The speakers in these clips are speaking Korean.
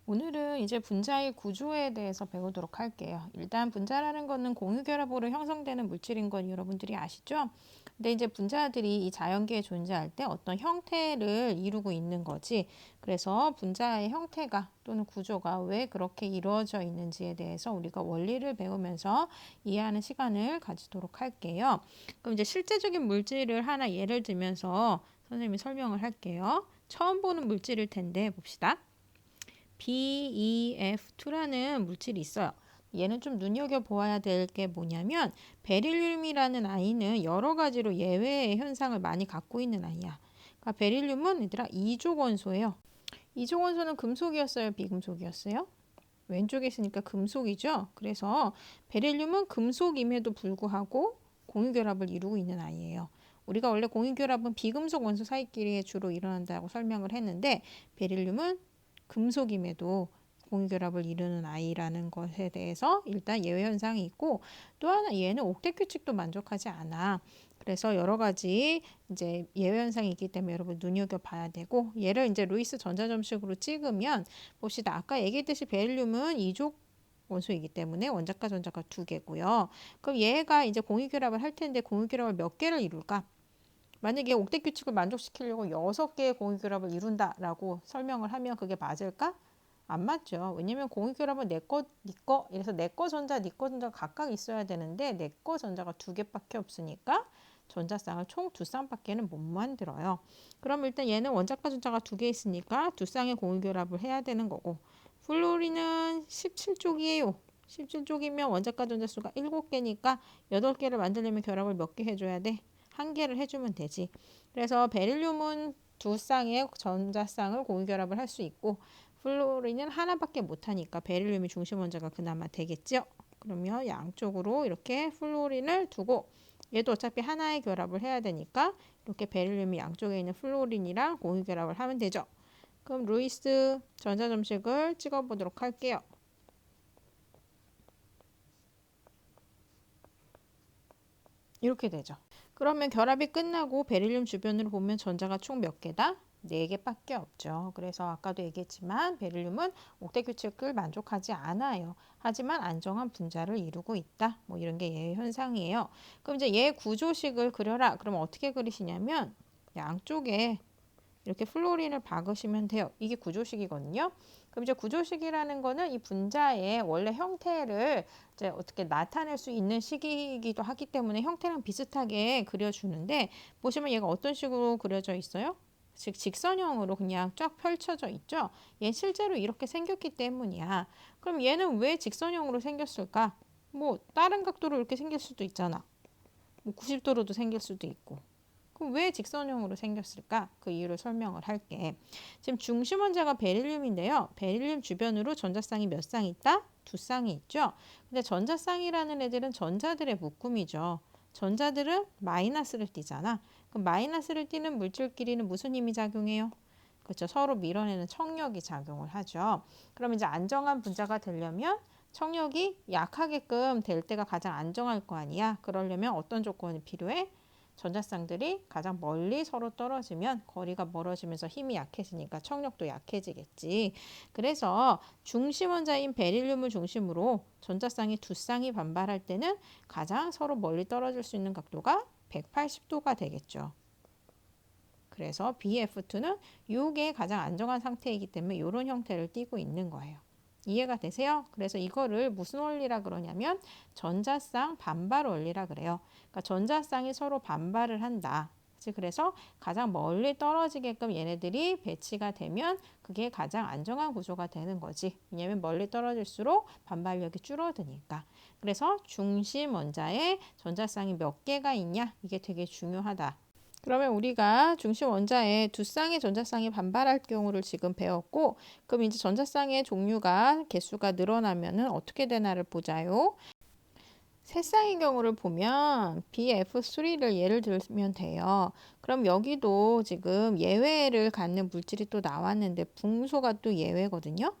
오늘은 이제 분자의 구조에 대해서 배우도록 할게요. 일단 분자라는 거는 공유결합으로 형성되는 물질인 건 여러분들이 아시죠? 근데 이제 분자들이 이 자연계에 존재할 때 어떤 형태를 이루고 있는 거지. 그래서 분자의 형태가 또는 구조가 왜 그렇게 이루어져 있는지에 대해서 우리가 원리를 배우면서 이해하는 시간을 가지도록 할게요. 그럼 이제 실제적인 물질을 하나 예를 들면서 선생님이 설명을 할게요. 처음 보는 물질일 텐데 봅시다. BeF2라는 물질이 있어요. 얘는 좀 눈여겨보아야 될 게 뭐냐면 베릴륨이라는 아이는 여러 가지로 예외의 현상을 많이 갖고 있는 아이야. 그러니까 베릴륨은 얘들아 이족 원소예요. 이족 원소는 금속이었어요? 비금속이었어요? 왼쪽에 있으니까 금속이죠. 그래서 베릴륨은 금속임에도 불구하고 공유결합을 이루고 있는 아이예요. 우리가 원래 공유결합은 비금속 원소 사이끼리 주로 일어난다고 설명을 했는데 베릴륨은 금속임에도 공유결합을 이루는 아이라는 것에 대해서 일단 예외 현상이 있고, 또 하나 얘는 옥텟 규칙도 만족하지 않아. 그래서 여러 가지 이제 예외 현상이 있기 때문에 여러분 눈여겨봐야 되고, 얘를 이제 루이스 전자점식으로 찍으면 봅시다. 아까 얘기했듯이 베릴륨은 이족 원소이기 때문에 원자과 전자가 두 개고요. 그럼 얘가 이제 공유결합을 할 텐데 공유결합을 몇 개를 이룰까? 만약에 옥텟 규칙을 만족시키려고 6개의 공유결합을 이룬다라고 설명을 하면 그게 맞을까? 안 맞죠. 왜냐면 공유결합은 내 거, 네 거, 이래서 내 거 전자, 네 거 전자가 각각 있어야 되는데 내 거 전자가 두 개밖에 없으니까 전자쌍을 총 두 쌍밖에는 못 만들어요. 그럼 일단 얘는 원자과 전자가 두 개 있으니까 두 쌍의 공유결합을 해야 되는 거고, 플로리는 17쪽이에요. 17쪽이면 원자과 전자 수가 7개니까 8개를 만들려면 결합을 몇 개 해줘야 돼? 한 개를 해주면 되지. 그래서 베릴륨은 두 쌍의 전자쌍을 공유결합을 할 수 있고, 플로리는 하나밖에 못하니까 베릴륨이 중심 원자가 그나마 되겠죠. 그러면 양쪽으로 이렇게 플로린을 두고, 얘도 어차피 하나의 결합을 해야 되니까 이렇게 베릴륨이 양쪽에 있는 플로린이랑 공유결합을 하면 되죠. 그럼 루이스 전자점식을 찍어보도록 할게요. 이렇게 되죠. 그러면 결합이 끝나고 베릴륨 주변으로 보면 전자가 총 몇 개다? 4개밖에 없죠. 그래서 아까도 얘기했지만 베릴륨은 옥텟 규칙을 만족하지 않아요. 하지만 안정한 분자를 이루고 있다. 뭐 이런 게 얘의 현상이에요. 그럼 이제 얘 구조식을 그려라. 그럼 어떻게 그리시냐면 양쪽에 이렇게 플로린을 박으시면 돼요. 이게 구조식이거든요. 그럼 이제 구조식이라는 거는 이 분자의 원래 형태를 이제 어떻게 나타낼 수 있는 식이기도 하기 때문에 형태랑 비슷하게 그려주는데, 보시면 얘가 어떤 식으로 그려져 있어요? 즉 직선형으로 그냥 쫙 펼쳐져 있죠. 얘는 실제로 이렇게 생겼기 때문이야. 그럼 얘는 왜 직선형으로 생겼을까? 뭐 다른 각도로 이렇게 생길 수도 있잖아. 뭐 90도로도 생길 수도 있고. 그럼 왜 직선형으로 생겼을까? 그 이유를 설명을 할게. 지금 중심 원자가 베릴륨인데요. 베릴륨 주변으로 전자쌍이 몇 쌍 있다? 두 쌍이 있죠. 근데 전자쌍이라는 애들은 전자들의 묶음이죠. 전자들은 마이너스를 띠잖아. 그럼 마이너스를 띠는 물질끼리는 무슨 힘이 작용해요? 그렇죠. 서로 밀어내는 청력이 작용을 하죠. 그럼 이제 안정한 분자가 되려면 청력이 약하게끔 될 때가 가장 안정할 거 아니야. 그러려면 어떤 조건이 필요해? 전자쌍들이 가장 멀리 서로 떨어지면 거리가 멀어지면서 힘이 약해지니까 청력도 약해지겠지. 그래서 중심 원자인 베릴륨을 중심으로 전자쌍이 두 쌍이 반발할 때는 가장 서로 멀리 떨어질 수 있는 각도가 180도가 되겠죠. 그래서 BF2는 이게 가장 안정한 상태이기 때문에 이런 형태를 띠고 있는 거예요. 이해가 되세요? 그래서 이거를 무슨 원리라 그러냐면 전자쌍 반발 원리라 그래요. 그러니까 전자쌍이 서로 반발을 한다. 그래서 가장 멀리 떨어지게끔 얘네들이 배치가 되면 그게 가장 안정한 구조가 되는 거지. 왜냐면 멀리 떨어질수록 반발력이 줄어드니까. 그래서 중심 원자에 전자쌍이 몇 개가 있냐? 이게 되게 중요하다. 그러면 우리가 중심 원자에 두 쌍의 전자쌍이 반발할 경우를 지금 배웠고, 그럼 이제 전자쌍의 종류가 개수가 늘어나면은 어떻게 되나를 보자요. 세 쌍의 경우를 보면 BF3를 예를 들면 돼요. 그럼 여기도 지금 예외를 갖는 물질이 또 나왔는데 붕소가 또 예외거든요.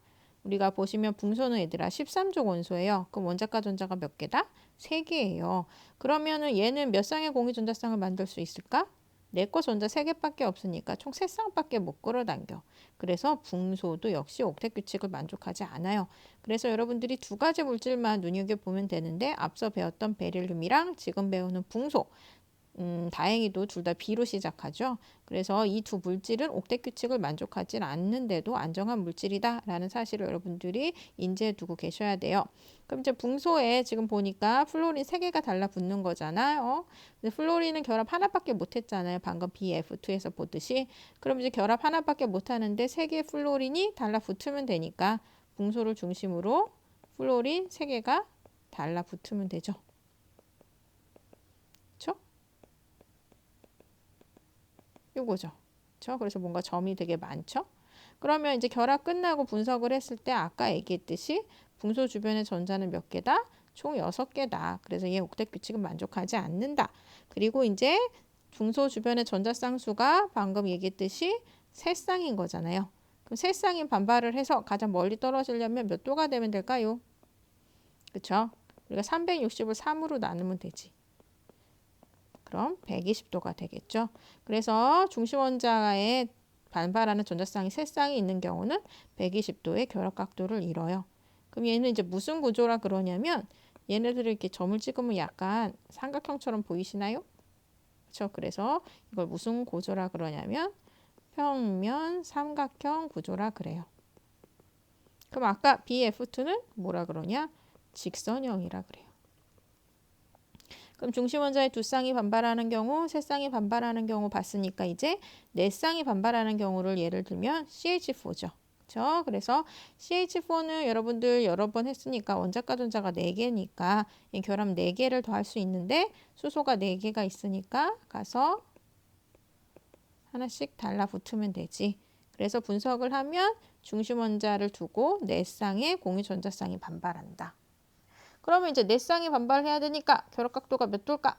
우리가 보시면 붕소는 얘들아 13족 원소예요. 그럼 원자과 전자가 몇 개다? 3개예요. 그러면은 얘는 몇 쌍의 공유 전자쌍을 만들 수 있을까? 내 거 전자 3개밖에 없으니까 총 3쌍밖에 못 끌어당겨. 그래서 붕소도 역시 옥텟 규칙을 만족하지 않아요. 그래서 여러분들이 2가지 물질만 눈여겨보면 되는데 앞서 배웠던 베릴륨이랑 지금 배우는 붕소, 다행히도 둘 다 B로 시작하죠. 그래서 이 2물질은 옥텟 규칙을 만족하지 않는데도 안정한 물질이다라는 사실을 여러분들이 인지해 두고 계셔야 돼요. 그럼 이제 붕소에 지금 보니까 플로린 3개가 달라붙는 거잖아요. 근데 플로린은 결합 하나밖에 못했잖아요. 방금 BF2에서 보듯이. 그럼 이제 결합 하나밖에 못하는데 3개의 플로린이 달라붙으면 되니까 붕소를 중심으로 플로린 3개가 달라붙으면 되죠. 그렇죠? 요거죠. 그렇죠? 그래서 뭔가 점이 되게 많죠? 그러면 이제 결합 끝나고 분석을 했을 때 아까 얘기했듯이 붕소 주변의 전자는 몇 개다? 총 6개다. 그래서 얘 옥텟 규칙은 만족하지 않는다. 그리고 이제 붕소 주변의 전자 쌍수가 방금 얘기했듯이 3쌍인 거잖아요. 그럼 3쌍인 반발을 해서 가장 멀리 떨어지려면 몇 도가 되면 될까요? 그쵸? 우리가 360을 3으로 나누면 되지. 그럼 120도가 되겠죠. 그래서 중심 원자에 반발하는 전자쌍이 3쌍이 있는 경우는 120도의 결합 각도를 이뤄요. 그럼 얘는 이제 무슨 구조라 그러냐면 얘네들을 이렇게 점을 찍으면 약간 삼각형처럼 보이시나요? 그렇죠. 그래서 이걸 무슨 구조라 그러냐면 평면 삼각형 구조라 그래요. 그럼 아까 BF2는 뭐라 그러냐? 직선형이라 그래요. 그럼 중심 원자의 2쌍이 반발하는 경우, 3쌍이 반발하는 경우 봤으니까 이제 4쌍이 반발하는 경우를 예를 들면 CH4죠. 그렇죠? 그래서 CH4는 여러분들 여러 번 했으니까 원자과 전자가 4개니까 이 결합 4개를 더할 수 있는데 수소가 4개가 있으니까 가서 하나씩 달라붙으면 되지. 그래서 분석을 하면 중심 원자를 두고 4쌍의 공유 전자쌍이 반발한다. 그러면 이제 4쌍이 반발해야 되니까 결합각도가 몇 도일까?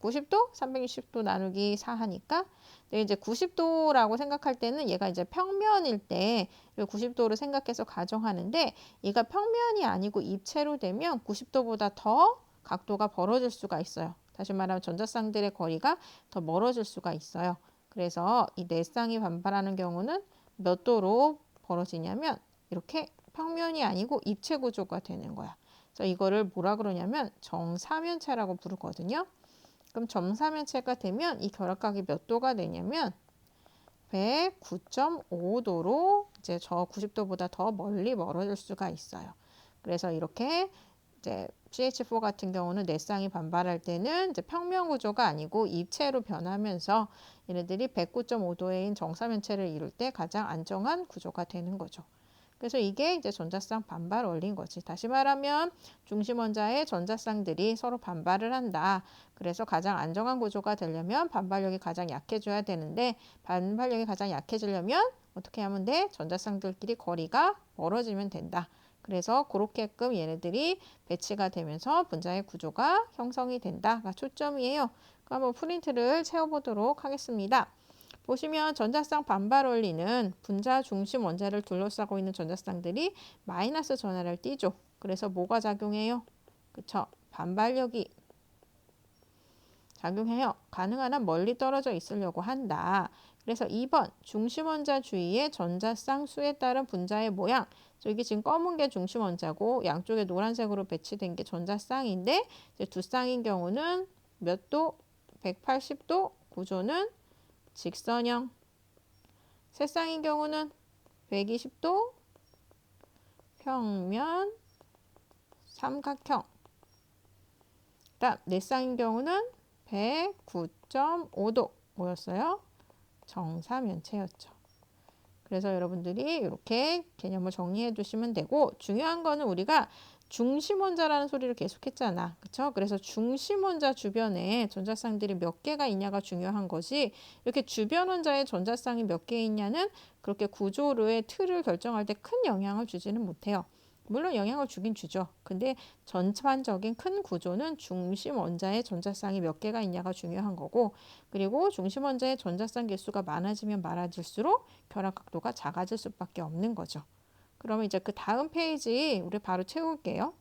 90도? 360도 나누기 4 하니까 이제 90도라고 생각할 때는 얘가 이제 평면일 때 90도를 생각해서 가정하는데 얘가 평면이 아니고 입체로 되면 90도보다 더 각도가 벌어질 수가 있어요. 다시 말하면 전자쌍들의 거리가 더 멀어질 수가 있어요. 그래서 이 4쌍이 반발하는 경우는 몇 도로 벌어지냐면 이렇게 평면이 아니고 입체 구조가 되는 거야. 그래서 이거를 뭐라 그러냐면 정사면체라고 부르거든요. 그럼 정사면체가 되면 이 결합각이 몇 도가 되냐면 109.5도로 이제 저 90도보다 더 멀리 멀어질 수가 있어요. 그래서 이렇게 이제 CH4 같은 경우는 4쌍이 반발할 때는 이제 평면 구조가 아니고 입체로 변하면서 얘네들이 109.5도인 정사면체를 이룰 때 가장 안정한 구조가 되는 거죠. 그래서 이게 이제 전자쌍 반발 원리인 거지. 다시 말하면 중심 원자의 전자쌍들이 서로 반발을 한다. 그래서 가장 안정한 구조가 되려면 반발력이 가장 약해져야 되는데 반발력이 가장 약해지려면 어떻게 하면 돼? 전자쌍들끼리 거리가 멀어지면 된다. 그래서 그렇게끔 얘네들이 배치가 되면서 분자의 구조가 형성이 된다가 초점이에요. 그럼 한번 프린트를 채워보도록 하겠습니다. 보시면 전자쌍 반발 원리는 분자 중심 원자를 둘러싸고 있는 전자쌍들이 마이너스 전하를 띠죠. 그래서 뭐가 작용해요? 그쵸? 반발력이 작용해요. 가능한 한 멀리 떨어져 있으려고 한다. 그래서 2번 중심 원자 주위의 전자쌍 수에 따른 분자의 모양. 여기 지금 검은 게 중심 원자고 양쪽에 노란색으로 배치된 게 전자쌍인데 이제 2쌍인 경우는 몇 도? 180도 구조는 직선형. 3쌍인 경우는 120도 평면 삼각형. 그다음 4쌍인 경우는 109.5도 뭐였어요? 정사면체였죠. 그래서 여러분들이 이렇게 개념을 정리해 두시면 되고 중요한 거는 우리가 중심 원자라는 소리를 계속 했잖아. 그쵸? 그래서 중심 원자 주변에 전자쌍들이 몇 개가 있냐가 중요한 거지. 이렇게 주변 원자에 전자쌍이 몇 개 있냐는 그렇게 구조의 틀을 결정할 때 큰 영향을 주지는 못해요. 물론 영향을 주긴 주죠. 근데 전반적인 큰 구조는 중심 원자의 전자쌍이 몇 개가 있냐가 중요한 거고 그리고 중심 원자의 전자쌍 개수가 많아지면 많아질수록 결합 각도가 작아질 수밖에 없는 거죠. 그러면 이제 그 다음 페이지 우리 바로 채울게요.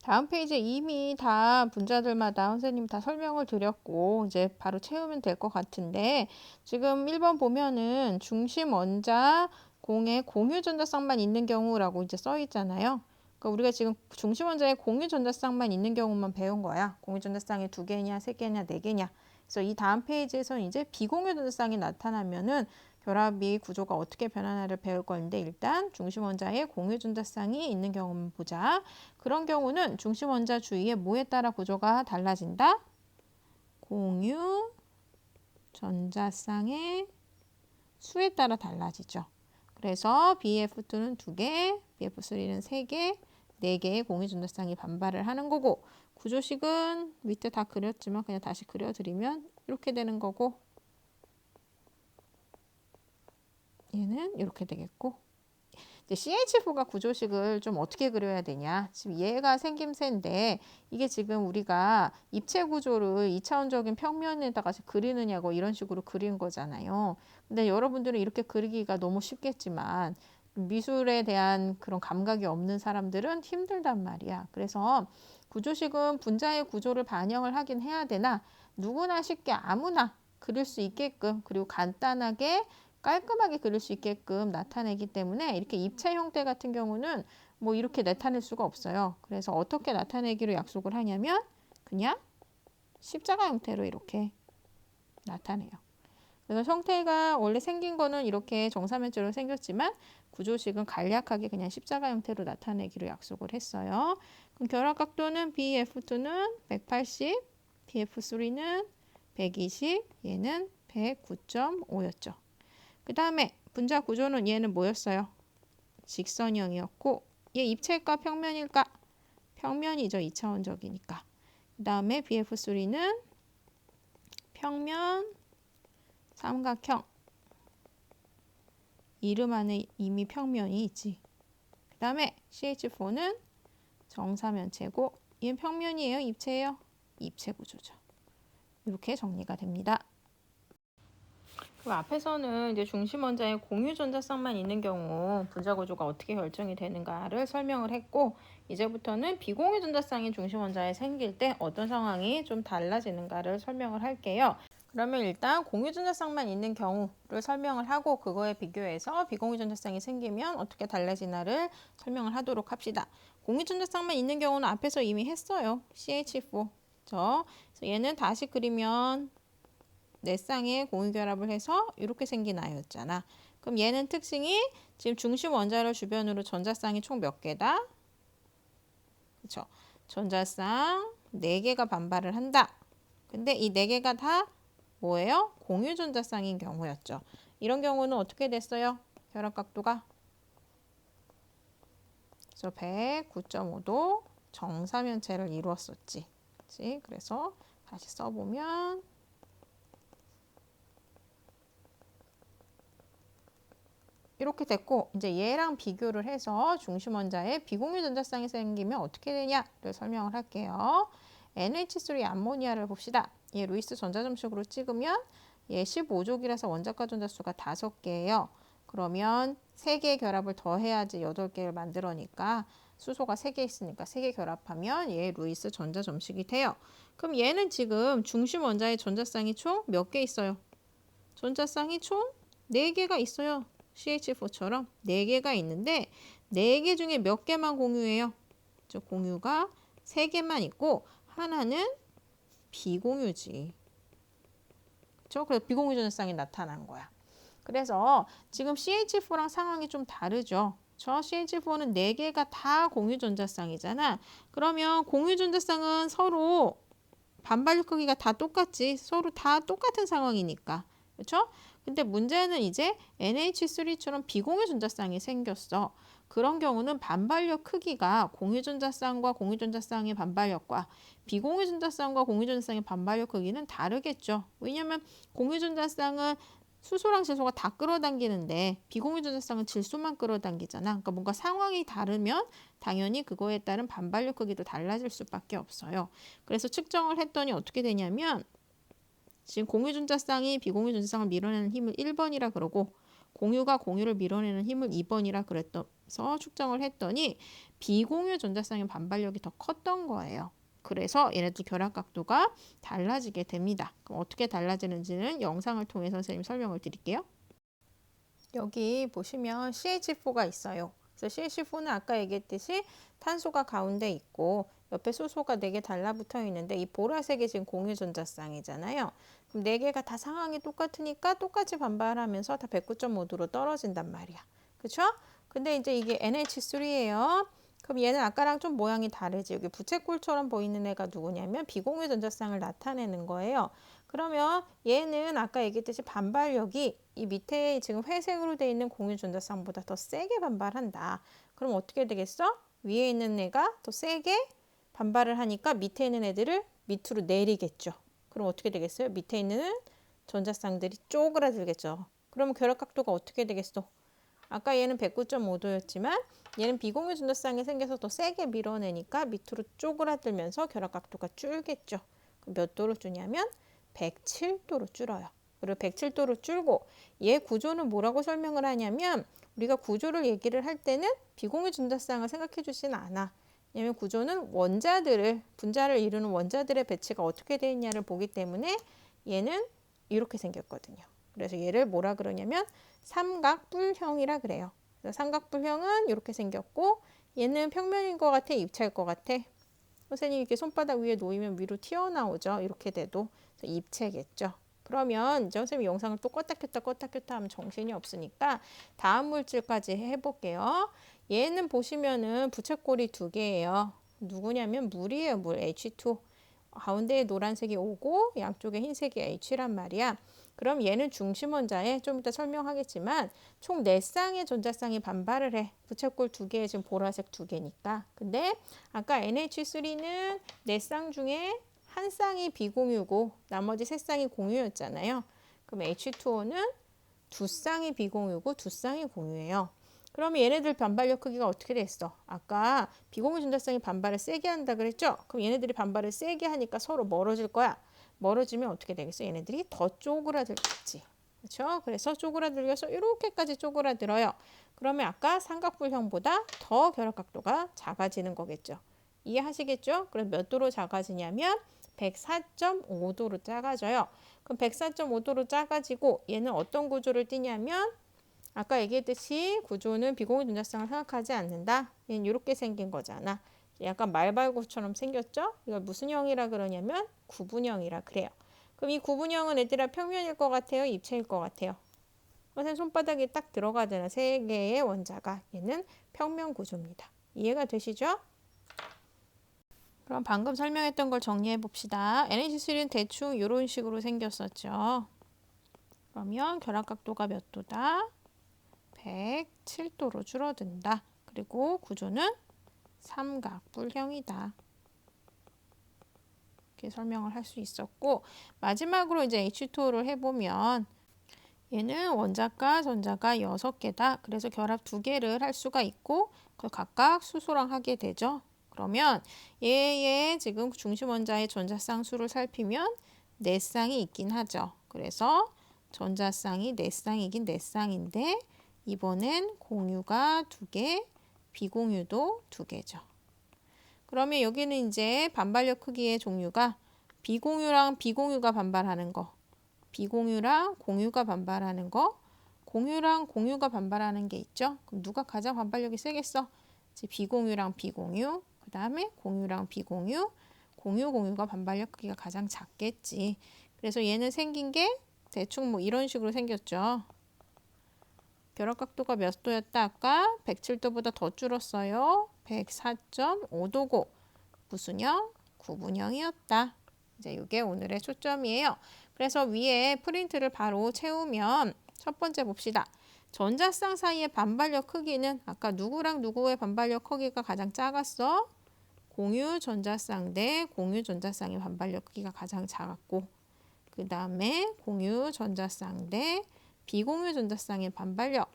다음 페이지에 이미 다 분자들마다 선생님 다 설명을 드렸고 이제 바로 채우면 될 것 같은데 지금 1번 보면은 중심 원자 공에 공유 전자쌍만 있는 경우라고 이제 써 있잖아요. 그러니까 우리가 지금 중심 원자에 공유 전자쌍만 있는 경우만 배운 거야. 공유 전자쌍이 2개냐, 3개냐, 4개냐. 그래서 이 다음 페이지에서는 이제 비공유 전자쌍이 나타나면은 결합이 구조가 어떻게 변하나를 배울 건데 일단 중심 원자에 공유 전자쌍이 있는 경우만 보자. 그런 경우는 중심 원자 주위에 뭐에 따라 구조가 달라진다? 공유 전자쌍의 수에 따라 달라지죠. 그래서 BF2는 2개, BF3는 3개, 4개의 공유 전자쌍이 반발을 하는 거고 구조식은 밑에 다 그렸지만 그냥 다시 그려드리면 이렇게 되는 거고 얘는 이렇게 되겠고 이제 CH4가 구조식을 좀 어떻게 그려야 되냐. 지금 얘가 생김새인데 이게 지금 우리가 입체 구조를 2차원적인 평면에다가 그리느냐고 이런 식으로 그린 거잖아요. 근데 여러분들은 이렇게 그리기가 너무 쉽겠지만 미술에 대한 그런 감각이 없는 사람들은 힘들단 말이야. 그래서 구조식은 분자의 구조를 반영을 하긴 해야 되나 누구나 쉽게 아무나 그릴 수 있게끔 그리고 간단하게 깔끔하게 그릴 수 있게끔 나타내기 때문에 이렇게 입체 형태 같은 경우는 뭐 이렇게 나타낼 수가 없어요. 그래서 어떻게 나타내기로 약속을 하냐면 그냥 십자가 형태로 이렇게 나타내요. 그래서 형태가 원래 생긴 거는 이렇게 정사면체로 생겼지만 구조식은 간략하게 그냥 십자가 형태로 나타내기로 약속을 했어요. 그럼 결합 각도는 BF2는 180, BF3는 120, 얘는 109.5였죠. 그 다음에 분자 구조는 얘는 뭐였어요? 직선형이었고 얘 입체일까 평면일까? 평면이죠. 2차원적이니까. 그 다음에 BF3는 평면 삼각형. 이름 안에 이미 평면이 있지. 그 다음에 CH4는 정사면체고 얘는 평면이에요? 입체예요? 입체 구조죠. 이렇게 정리가 됩니다. 그럼 앞에서는 이제 중심 원자에 공유 전자쌍만 있는 경우 분자 구조가 어떻게 결정이 되는가를 설명을 했고 이제부터는 비공유 전자쌍이 중심 원자에 생길 때 어떤 상황이 좀 달라지는가를 설명을 할게요. 그러면 일단 공유 전자쌍만 있는 경우를 설명을 하고 그거에 비교해서 비공유 전자쌍이 생기면 어떻게 달라지나를 설명을 하도록 합시다. 공유 전자쌍만 있는 경우는 앞에서 이미 했어요. CH4. 그래서 얘는 다시 그리면 네 쌍의 공유결합을 해서 이렇게 생긴 아이였잖아. 그럼 얘는 특징이 지금 중심 원자를 주변으로 전자쌍이 총 몇 개다? 그쵸? 전자쌍 4개가 반발을 한다. 근데 이 4개가 다 뭐예요? 공유 전자쌍인 경우였죠. 이런 경우는 어떻게 됐어요? 결합 각도가 그래서 109.5도 정사면체를 이루었었지. 그치? 그래서 다시 써보면 이렇게 됐고 이제 얘랑 비교를 해서 중심 원자에 비공유 전자쌍이 생기면 어떻게 되냐를 설명을 할게요. NH3 암모니아를 봅시다. 얘 루이스 전자점식으로 찍으면 얘 15족이라서 원자과 전자수가 5개예요. 그러면 3개의 결합을 더해야지 8개를 만들어니까 수소가 3개 있으니까 3개 결합하면 얘 루이스 전자점식이 돼요. 그럼 얘는 지금 중심 원자의 전자쌍이 총 몇 개 있어요? 전자쌍이 총 4개가 있어요. CH4처럼 4개가 있는데 4개 중에 몇 개만 공유해요? 저 공유가 3개만 있고 하나는 비공유지. 그렇죠? 그래서 비공유 전자쌍이 나타난 거야. 그래서 지금 CH4랑 상황이 좀 다르죠. 저 CH4는 4개가 다 공유 전자쌍이잖아. 그러면 공유 전자쌍은 서로 반발력 크기가 다 똑같지. 서로 다 똑같은 상황이니까. 그렇죠? 근데 문제는 이제 NH3처럼 비공유 전자쌍이 생겼어. 그런 경우는 반발력 크기가 공유 전자쌍과 공유 전자쌍의 반발력과 비공유 전자쌍과 공유 전자쌍의 반발력 크기는 다르겠죠. 왜냐면 공유 전자쌍은 수소랑 질소가 다 끌어당기는데 비공유 전자쌍은 질소만 끌어당기잖아. 그러니까 뭔가 상황이 다르면 당연히 그거에 따른 반발력 크기도 달라질 수밖에 없어요. 그래서 측정을 했더니 어떻게 되냐면 지금 공유 전자쌍이 비공유 전자쌍을 밀어내는 힘을 1번이라 그러고 공유가 공유를 밀어내는 힘을 2번이라 그랬어서 측정을 했더니 비공유 전자쌍의 반발력이 더 컸던 거예요. 그래서 얘네들 결합 각도가 달라지게 됩니다. 그럼 어떻게 달라지는지는 영상을 통해서 선생님 설명을 드릴게요. 여기 보시면 CH4가 있어요. 그래서 CH4는 아까 얘기했듯이 탄소가 가운데 있고 옆에 수소가 4개 달라붙어 있는데 이 보라색이 지금 공유 전자쌍이잖아요. 그럼 4개가 다 상황이 똑같으니까 똑같이 반발하면서 다 109.5도로 떨어진단 말이야. 그쵸? 근데 이제 이게 NH3예요. 그럼 얘는 아까랑 좀 모양이 다르지. 여기 부채꼴처럼 보이는 애가 누구냐면 비공유 전자쌍을 나타내는 거예요. 그러면 얘는 아까 얘기했듯이 반발력이 이 밑에 지금 회색으로 되어 있는 공유 전자쌍보다 더 세게 반발한다. 그럼 어떻게 되겠어? 위에 있는 애가 더 세게 반발을 하니까 밑에 있는 애들을 밑으로 내리겠죠. 그럼 어떻게 되겠어요? 밑에 있는 전자쌍들이 쪼그라들겠죠. 그러면 결합 각도가 어떻게 되겠어? 아까 얘는 109.5도였지만 얘는 비공유 전자쌍이 생겨서 더 세게 밀어내니까 밑으로 쪼그라들면서 결합 각도가 줄겠죠. 그럼 몇 도로 주냐면 107도로 줄어요. 그리고 107도로 줄고 얘 구조는 뭐라고 설명을 하냐면 우리가 구조를 얘기를 할 때는 비공유 전자쌍을 생각해 주지는 않아. 왜냐면 구조는 원자들을 분자를 이루는 원자들의 배치가 어떻게 되어 있냐를 보기 때문에 얘는 이렇게 생겼거든요. 그래서 얘를 뭐라 그러냐면 삼각뿔형이라 그래요. 그래서 삼각뿔형은 이렇게 생겼고 얘는 평면인 것 같아, 입체일 것 같아. 선생님이 이렇게 손바닥 위에 놓이면 위로 튀어나오죠. 이렇게 돼도 입체겠죠. 그러면 이제 선생님이 영상을 또 껐다 켰다 하면 정신이 없으니까 다음 물질까지 해볼게요. 얘는 보시면은 부채꼴이 2개예요. 누구냐면 물이에요. 물 H2. 가운데에 노란색이 O고 양쪽에 흰색이 H란 말이야. 그럼 얘는 중심 원자에 좀 이따 설명하겠지만 총 4쌍의 전자쌍이 반발을 해. 부채꼴 2개에 지금 보라색 2개니까. 근데 아까 NH3는 4쌍 중에 한 쌍이 비공유고 나머지 3쌍이 공유였잖아요. 그럼 H2O는 2쌍이 비공유고 2쌍이 공유예요. 그러면 얘네들 반발력 크기가 어떻게 됐어? 아까 비공유 전자쌍이 반발을 세게 한다 그랬죠? 그럼 얘네들이 반발을 세게 하니까 서로 멀어질 거야. 멀어지면 어떻게 되겠어? 얘네들이 더 쪼그라들겠지. 그렇죠? 그래서 쪼그라들려서 이렇게까지 쪼그라들어요. 그러면 아까 삼각뿔형보다 더 결합 각도가 작아지는 거겠죠. 이해하시겠죠? 그럼 몇 도로 작아지냐면 104.5도로 작아져요. 그럼 104.5도로 작아지고 얘는 어떤 구조를 띠냐면 아까 얘기했듯이 구조는 비공유 전자쌍을 생각하지 않는다. 얘는 이렇게 생긴 거잖아. 약간 말발굽처럼 생겼죠? 이걸 무슨 형이라 그러냐면 구분형이라 그래요. 그럼 이 구분형은 얘들아 평면일 것 같아요? 입체일 것 같아요? 선생님 손바닥에 딱 들어가잖아. 3개의 원자가. 얘는 평면 구조입니다. 이해가 되시죠? 그럼 방금 설명했던 걸 정리해 봅시다. NH3는 대충 이런 식으로 생겼었죠. 그러면 결합 각도가 몇 도다? 107도로 줄어든다. 그리고 구조는 삼각뿔형이다. 이렇게 설명을 할 수 있었고 마지막으로 이제 H2O를 해보면 얘는 원자가 전자가 6개다. 그래서 결합 2개를 할 수가 있고 그걸 각각 수소랑 하게 되죠. 그러면 얘의 지금 중심 원자의 전자쌍 수를 살피면 4쌍이 있긴 하죠. 그래서 전자쌍이 4쌍이긴 4쌍인데 이번엔 공유가 2개, 비공유도 2개죠. 그러면 여기는 이제 반발력 크기의 종류가 비공유랑 비공유가 반발하는 거, 비공유랑 공유가 반발하는 거, 공유랑 공유가 반발하는 게 있죠. 그럼 누가 가장 반발력이 세겠어? 이제 비공유랑 비공유, 그 다음에 공유랑 비공유, 공유가 반발력 크기가 가장 작겠지. 그래서 얘는 생긴 게 대충 뭐 이런 식으로 생겼죠. 결합 각도가 몇 도였다? 아까 107도보다 더 줄었어요. 104.5도고 무슨 형? 구분형이었다. 이제 이게 오늘의 초점이에요. 그래서 위에 프린트를 바로 채우면 첫 번째 봅시다. 전자쌍 사이의 반발력 크기는 아까 누구랑 누구의 반발력 크기가 가장 작았어? 공유 전자쌍 대 공유 전자쌍의 반발력 크기가 가장 작았고 그 다음에 공유 전자쌍 대 비공유 전자쌍의 반발력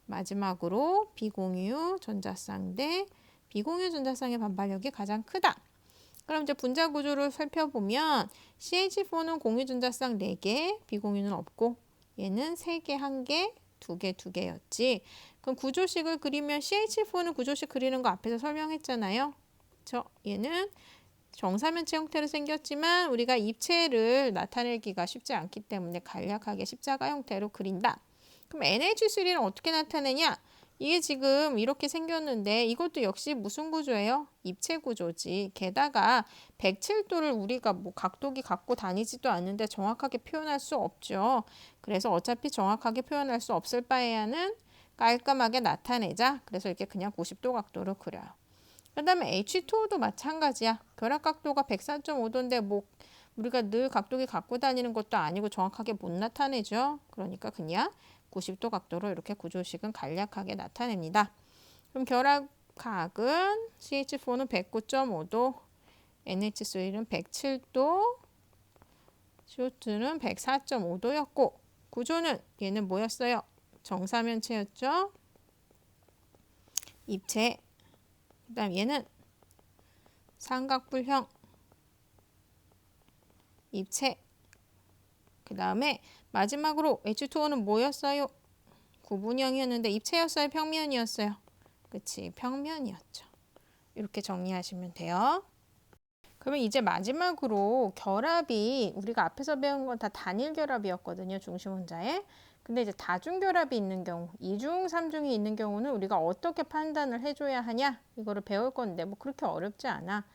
마지막으로 비공유 전자쌍 대 비공유 전자쌍의 반발력이 가장 크다. 그럼 이제 분자 구조를 살펴보면 CH4는 공유 전자쌍 4개, 비공유는 없고 얘는 3개, 1개, 두 개, 두 개였지. 그럼 구조식을 그리면 CH4는 구조식 그리는 거 앞에서 설명했잖아요. 얘는 정사면체 형태로 생겼지만 우리가 입체를 나타내기가 쉽지 않기 때문에 간략하게 십자가 형태로 그린다. 그럼 NH3는 어떻게 나타내냐? 이게 지금 이렇게 생겼는데 이것도 역시 무슨 구조예요? 입체 구조지. 게다가 107도를 우리가 뭐 각도기 갖고 다니지도 않는데 정확하게 표현할 수 없죠. 그래서 어차피 정확하게 표현할 수 없을 바에야는 깔끔하게 나타내자. 그래서 이렇게 그냥 90도 각도로 그려요. 그 다음에 H2O도 마찬가지야. 결합 각도가 104.5도인데 뭐 우리가 늘 각도기 갖고 다니는 것도 아니고 정확하게 못 나타내죠. 그러니까 그냥 90도 각도로 이렇게 구조식은 간략하게 나타냅니다. 그럼 결합각은 CH4는 109.5도, NH3는 107도, CO2는 104.5도였고 구조는 얘는 뭐였어요? 정사면체였죠. 입체. 그 다음 얘는 삼각불형 입체. 그 다음에 마지막으로 H2O는 뭐였어요? 구분형이었는데 입체였어요? 평면이었어요? 그치, 평면이었죠. 이렇게 정리하시면 돼요. 그러면 이제 마지막으로 결합이 우리가 앞에서 배운 건 다 단일 결합이었거든요. 중심 원자에. 근데 이제 다중 결합이 있는 경우, 2중, 3중이 있는 경우는 우리가 어떻게 판단을 해줘야 하냐? 이거를 배울 건데 뭐 그렇게 어렵지 않아.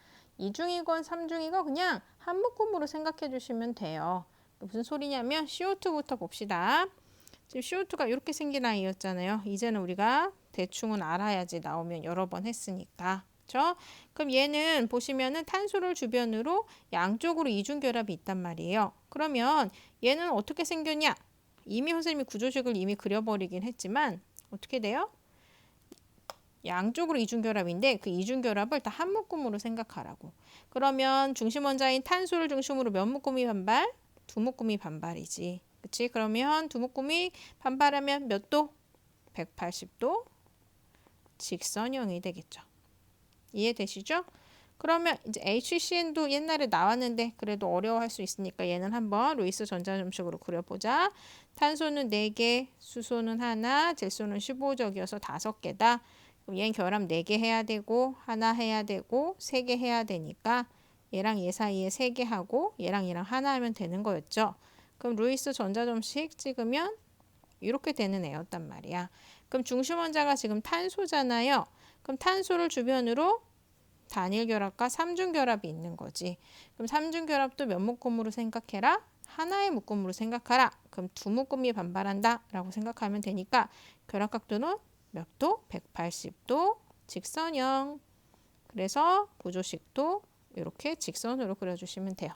2중이건 3중이건 그냥 한 묶음으로 생각해 주시면 돼요. 무슨 소리냐면 CO2부터 봅시다. 지금 CO2가 이렇게 생긴 아이였잖아요. 이제는 우리가 대충은 알아야지 나오면 여러 번 했으니까. 그렇죠? 그럼 얘는 보시면은 탄소를 주변으로 양쪽으로 이중결합이 있단 말이에요. 그러면 얘는 어떻게 생겼냐? 이미 선생님이 구조식을 이미 그려버리긴 했지만 어떻게 돼요? 양쪽으로 이중결합인데 그 이중결합을 다 한 묶음으로 생각하라고. 그러면 중심 원자인 탄소를 중심으로 몇 묶음이 반발? 두 묶음이 반발이지. 그치? 그러면 두 묶음이 반발하면 몇 도? 180도 직선형이 되겠죠. 이해되시죠? 그러면 이제 HCN도 옛날에 나왔는데 그래도 어려워할 수 있으니까 얘는 한번 루이스 전자점식으로 그려보자. 탄소는 4개, 수소는 하나, 질소는 15적이어서 5개다. 그럼 얘는 결합 4개 해야 되고 하나 해야 되고 3개 해야 되니까 얘랑 얘 사이에 3개 하고 얘랑 얘랑 하나 하면 되는 거였죠. 그럼 루이스 전자점식 찍으면 이렇게 되는 애였단 말이야. 그럼 중심 원자가 지금 탄소잖아요. 그럼 탄소를 주변으로 단일 결합과 삼중 결합이 있는 거지. 그럼 삼중 결합도 몇 묶음으로 생각해라? 하나의 묶음으로 생각하라. 그럼 두 묶음이 반발한다 라고 생각하면 되니까 결합 각도는 몇 도? 180도 직선형. 그래서 구조식도 이렇게 직선으로 그려주시면 돼요.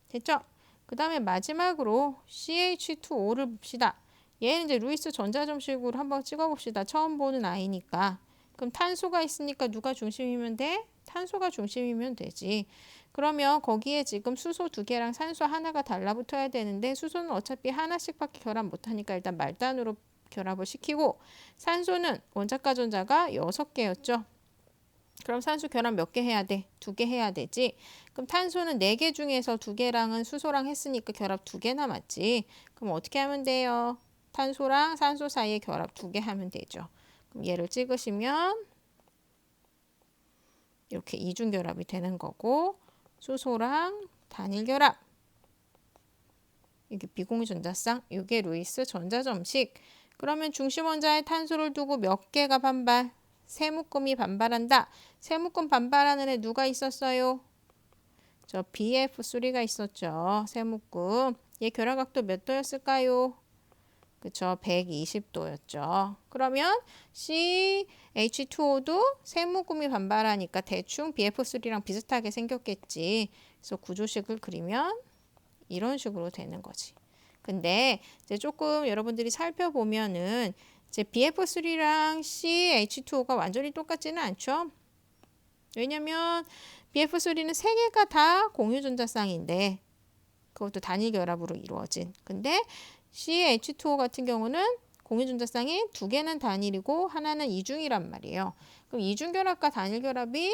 됐죠? 그 다음에 마지막으로 CH2O를 봅시다. 얘는 이제 루이스 전자점식으로 한번 찍어봅시다. 처음 보는 아이니까. 그럼 탄소가 있으니까 누가 중심이면 돼? 탄소가 중심이면 되지. 그러면 거기에 지금 수소 2개랑 산소 하나가 달라붙어야 되는데 수소는 어차피 하나씩밖에 결합 못하니까 일단 말단으로 결합을 시키고 산소는 원자과 전자가 6개였죠. 그럼 산소 결합 몇 개 해야 돼? 2개 해야 되지. 그럼 탄소는 4개 중에서 2개랑은 수소랑 했으니까 결합 2개 남았지. 그럼 어떻게 하면 돼요? 탄소랑 산소 사이에 결합 2개 하면 되죠. 그럼 얘를 찍으시면 이렇게 이중결합이 되는 거고 수소랑 단일결합 이게 비공유 전자쌍 이게 루이스 전자점식. 그러면 중심 원자에 탄소를 두고 몇 개가 반발? 세 묶음이 반발한다. 세 묶음 반발하는 애 누가 있었어요? 저 BF3가 있었죠. 세 묶음. 얘 결합각도 몇 도였을까요? 그쵸, 120도였죠. 그러면 CH2O도 세 묶음이 반발하니까 대충 BF3랑 비슷하게 생겼겠지. 그래서 구조식을 그리면 이런 식으로 되는 거지. 근데 이제 조금 여러분들이 살펴보면은 이제 BF3랑 CH2O가 완전히 똑같지는 않죠. 왜냐면 BF3는 세 개가 다 공유전자쌍인데 그것도 단일 결합으로 이루어진. 근데 CH2O 같은 경우는 공유전자쌍이 2개는 단일이고 하나는 이중이란 말이에요. 그럼 이중결합과 단일결합이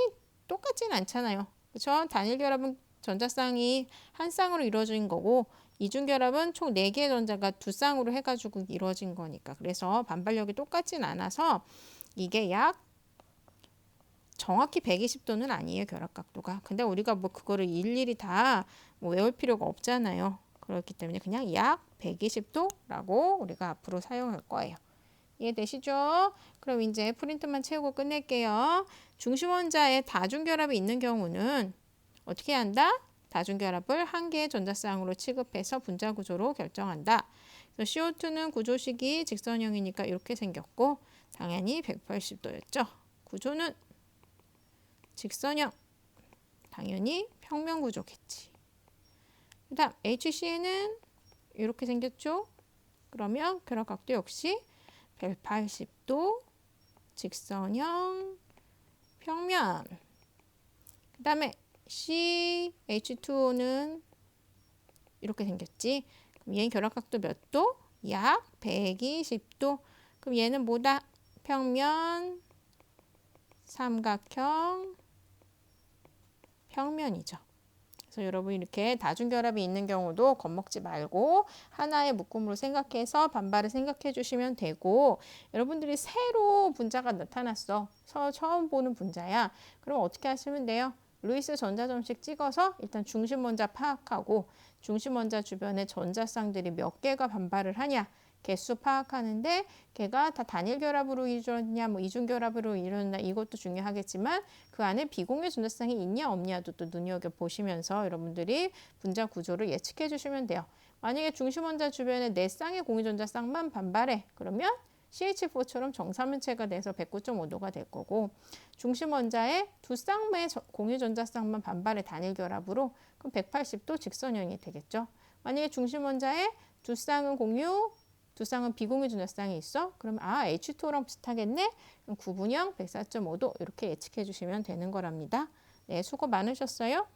똑같진 않잖아요. 그렇죠? 단일결합은 전자쌍이 한 쌍으로 이루어진 거고 이중결합은 총 4개의 전자가 두 쌍으로 해가지고 이루어진 거니까. 그래서 반발력이 똑같진 않아서 이게 약 정확히 120도는 아니에요. 결합각도가. 근데 우리가 뭐 그거를 일일이 다 뭐 외울 필요가 없잖아요. 그렇기 때문에 그냥 약 120도라고 우리가 앞으로 사용할 거예요. 이해되시죠? 그럼 이제 프린트만 채우고 끝낼게요. 중심원자에 다중결합이 있는 경우는 어떻게 한다? 다중결합을 한 개의 전자쌍으로 취급해서 분자 구조로 결정한다. 그래서 CO2는 구조식이 직선형이니까 이렇게 생겼고 당연히 180도였죠. 구조는 직선형, 당연히 평면 구조겠지. 그 다음 HCl은 이렇게 생겼죠. 그러면 결합각도 역시 180도, 직선형, 평면. 그 다음에 CH2O는 이렇게 생겼지. 그럼 얘는 결합각도 몇 도? 약 120도. 그럼 얘는 뭐다? 평면, 삼각형, 평면이죠. 그래서 여러분 이렇게 다중결합이 있는 경우도 겁먹지 말고 하나의 묶음으로 생각해서 반발을 생각해 주시면 되고, 여러분들이 새로 분자가 나타났어. 처음 보는 분자야. 그럼 어떻게 하시면 돼요? 루이스 전자점식 찍어서 일단 중심원자 파악하고 중심원자 주변에 전자쌍들이 몇 개가 반발을 하냐 개수 파악하는데 걔가 다 단일 결합으로 이루어졌냐 뭐 이중 결합으로 이루어졌냐 이것도 중요하겠지만 그 안에 비공유 전자쌍이 있냐 없냐도 또 눈여겨보시면서 여러분들이 분자 구조를 예측해 주시면 돼요. 만약에 중심원자 주변에 4쌍의 공유전자쌍만 반발해. 그러면 CH4처럼 정사면체가 돼서 109.5도가 될 거고, 중심원자에 2쌍의 공유전자쌍만 반발해 단일 결합으로 그럼 180도 직선형이 되겠죠. 만약에 중심원자에 2쌍은 공유, 2쌍은 비공유 전자쌍이 있어? 그럼 H2랑 비슷하겠네? 그럼 구분형 104.5도 이렇게 예측해 주시면 되는 거랍니다. 네, 수고 많으셨어요.